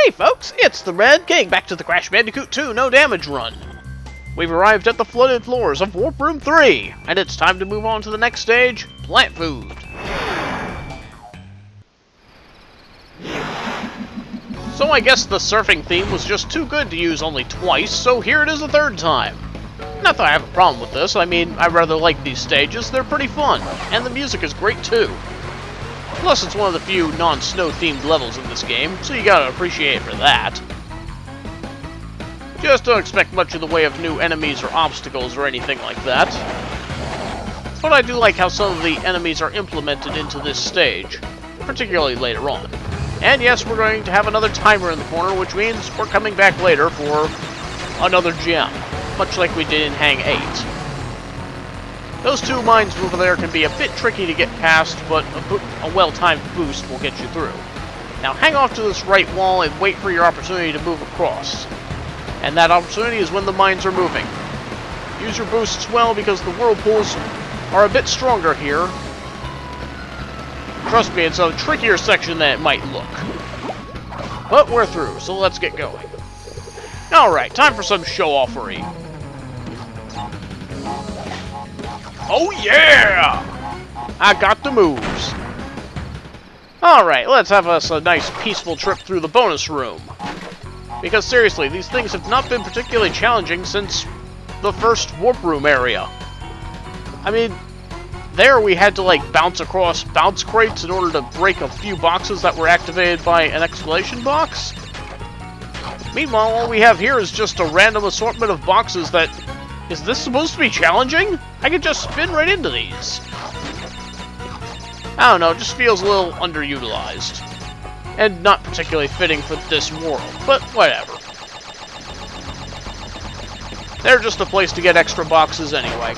Hey folks, it's the Red King back to the Crash Bandicoot 2 No Damage run. We've arrived at the flooded floors of Warp Room 3, and it's time to move on to the next stage, Plant Food. So I guess the surfing theme was just too good to use only twice, so here it is a third time. Not that I have a problem with this, I mean, I rather like these stages, they're pretty fun, and the music is great too. Plus, it's one of the few non-snow themed levels in this game, so you gotta appreciate it for that. Just don't expect much in the way of new enemies or obstacles or anything like that. But I do like how some of the enemies are implemented into this stage, particularly later on. And yes, we're going to have another timer in the corner, which means we're coming back later for another gem, much like we did in Hang 8. Those two mines over there can be a bit tricky to get past, but a well-timed boost will get you through. Now hang off to this right wall and wait for your opportunity to move across. And that opportunity is when the mines are moving. Use your boosts well because the whirlpools are a bit stronger here. Trust me, it's a trickier section than it might look. But we're through, so let's get going. Alright, time for some show-offery. Oh yeah! I got the moves. Alright, let's have us a nice peaceful trip through the bonus room. Because seriously, these things have not been particularly challenging since the first warp room area. I mean, there we had to like bounce across bounce crates in order to break a few boxes that were activated by an exclamation box. Meanwhile, all we have here is just a random assortment of boxes that... Is this supposed to be challenging? I could just spin right into these. I don't know, it just feels a little underutilized. And not particularly fitting for this world, but whatever. They're just a place to get extra boxes anyway.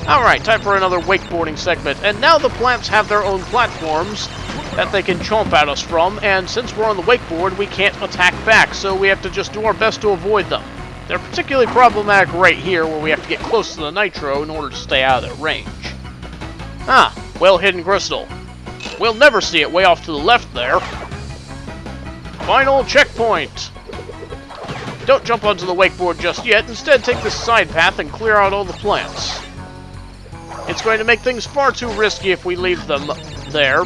Alright, time for another wakeboarding segment, and now the plants have their own platforms that they can chomp at us from, and since we're on the wakeboard, we can't attack back, so we have to just do our best to avoid them. They're particularly problematic right here, where we have to get close to the nitro in order to stay out of their range. Ah, well-hidden crystal. We'll never see it way off to the left there. Final checkpoint! Don't jump onto the wakeboard just yet, instead take this side path and clear out all the plants. It's going to make things far too risky if we leave them there,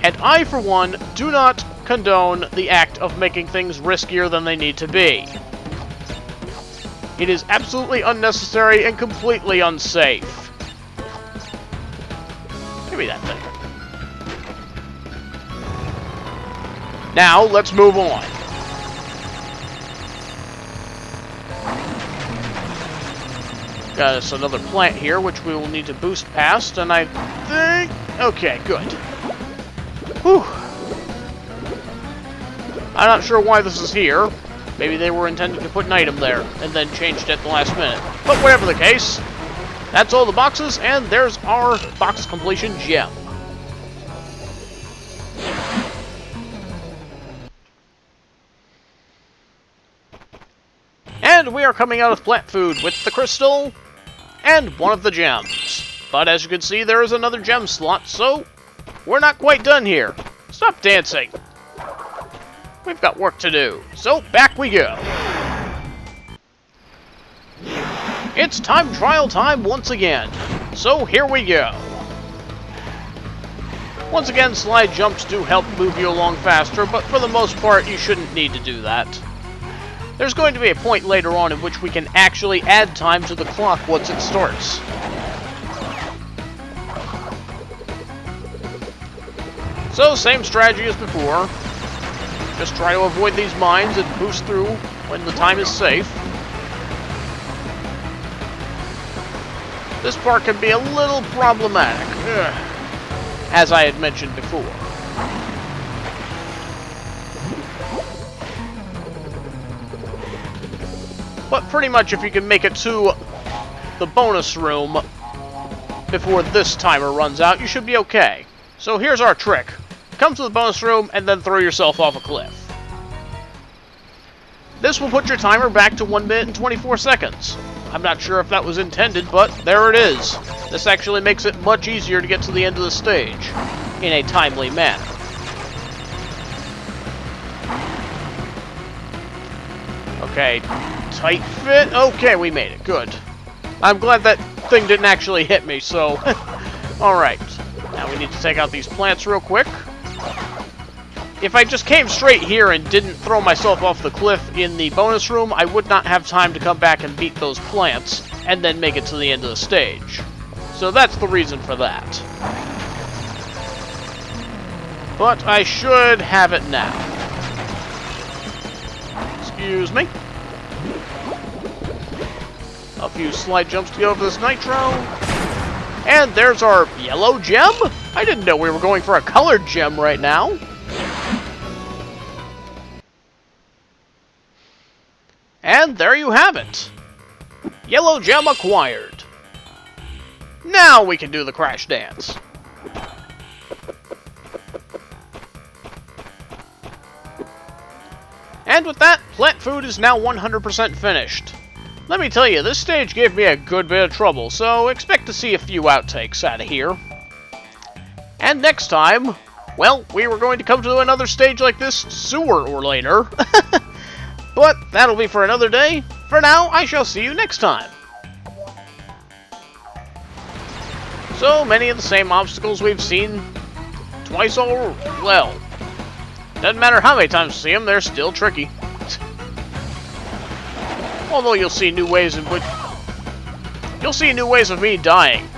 and I, for one, do not condone the act of making things riskier than they need to be. It is absolutely unnecessary and completely unsafe. Give me that thing. Now, let's move on. Got us another plant here, which we will need to boost past, and I think... Okay, good. Whew. I'm not sure why this is here. Maybe they were intending to put an item there, and then changed at the last minute. But whatever the case, that's all the boxes, and there's our box completion gem. And we are coming out of plant food with the crystal and one of the gems. But as you can see, there is another gem slot, so we're not quite done here. Stop dancing. We've got work to do, so back we go. It's time trial time once again, so here we go. Once again, slide jumps do help move you along faster, but for the most part, you shouldn't need to do that. There's going to be a point later on in which we can actually add time to the clock once it starts. So, same strategy as before. Just try to avoid these mines and boost through when the time is safe. This part can be a little problematic, as I had mentioned before. But pretty much if you can make it to the bonus room before this timer runs out, you should be okay. So here's our trick. Come to the bonus room and then throw yourself off a cliff. This will put your timer back to 1 minute and 24 seconds. I'm not sure if that was intended, but there it is. This actually makes it much easier to get to the end of the stage in a timely manner. Okay, tight fit. Okay, we made it. Good. I'm glad that thing didn't actually hit me, so... Alright. Now we need to take out these plants real quick. If I just came straight here and didn't throw myself off the cliff in the bonus room, I would not have time to come back and beat those plants, and then make it to the end of the stage. So that's the reason for that. But I should have it now. Excuse me. A few slide jumps to go over this nitro. And there's our yellow gem? I didn't know we were going for a colored gem right now. And there you have it. Yellow gem acquired. Now we can do the crash dance. And with that, plant food is now 100% finished. Let me tell you, this stage gave me a good bit of trouble, so expect to see a few outtakes out of here. And next time, well, we were going to come to another stage like this sooner or later. But that'll be for another day. For now, I shall see you next time. So many of the same obstacles we've seen twice all... well, doesn't matter how many times you see them, they're still tricky. Although you'll see new ways in which... you'll see new ways of me dying.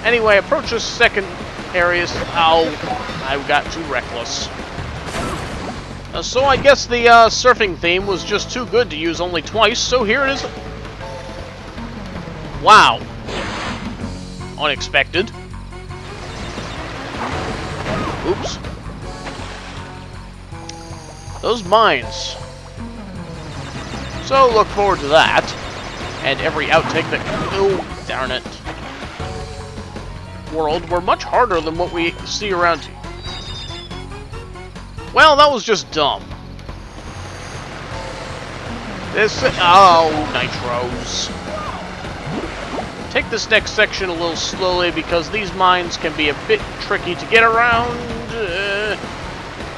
Anyway, approach this second area... ow, I got too reckless. So I guess the surfing theme was just too good to use only twice, so here it is. Wow. Unexpected. Oops. Those mines. So look forward to that. And every outtake that... oh, darn it. World were much harder than what we see around here. Well, that was just dumb. This... oh, nitros. Take this next section a little slowly because these mines can be a bit tricky to get around.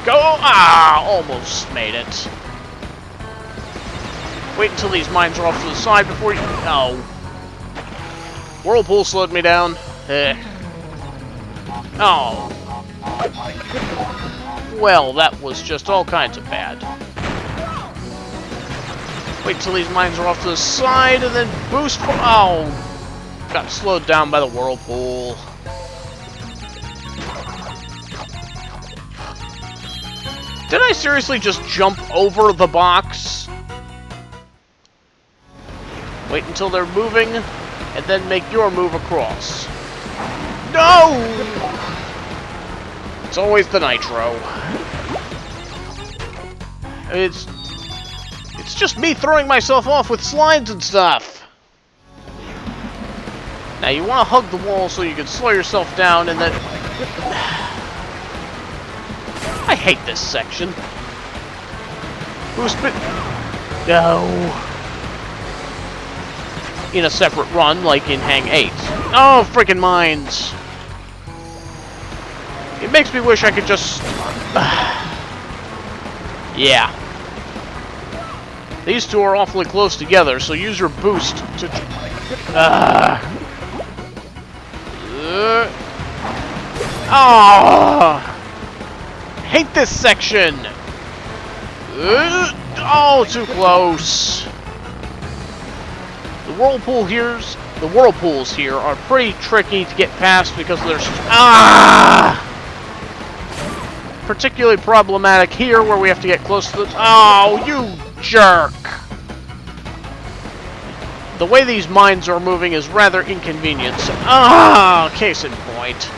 Go! Ah! Almost made it. Wait until these mines are off to the side before you... oh. Whirlpool slowed me down. Oh. Well, that was just all kinds of bad. Wait till these mines are off to the side and then boost for... oh. Got slowed down by the whirlpool. Did I seriously just jump over the box? Wait until they're moving, and then make your move across. No! It's always the nitro. It's just me throwing myself off with slides and stuff. Now you want to hug the wall so you can slow yourself down and then... I hate this section. Who's been... no. In a separate run, like in Hang 8. Oh, freaking mines. It makes me wish I could just... yeah. These two are awfully close together, so use your boost to... oh! Hate this section! Oh, too close! The whirlpools here are pretty tricky to get past because there's... ah! Particularly problematic here where we have to get close to the... oh, you jerk! The way these mines are moving is rather inconvenient. Ah, case in point.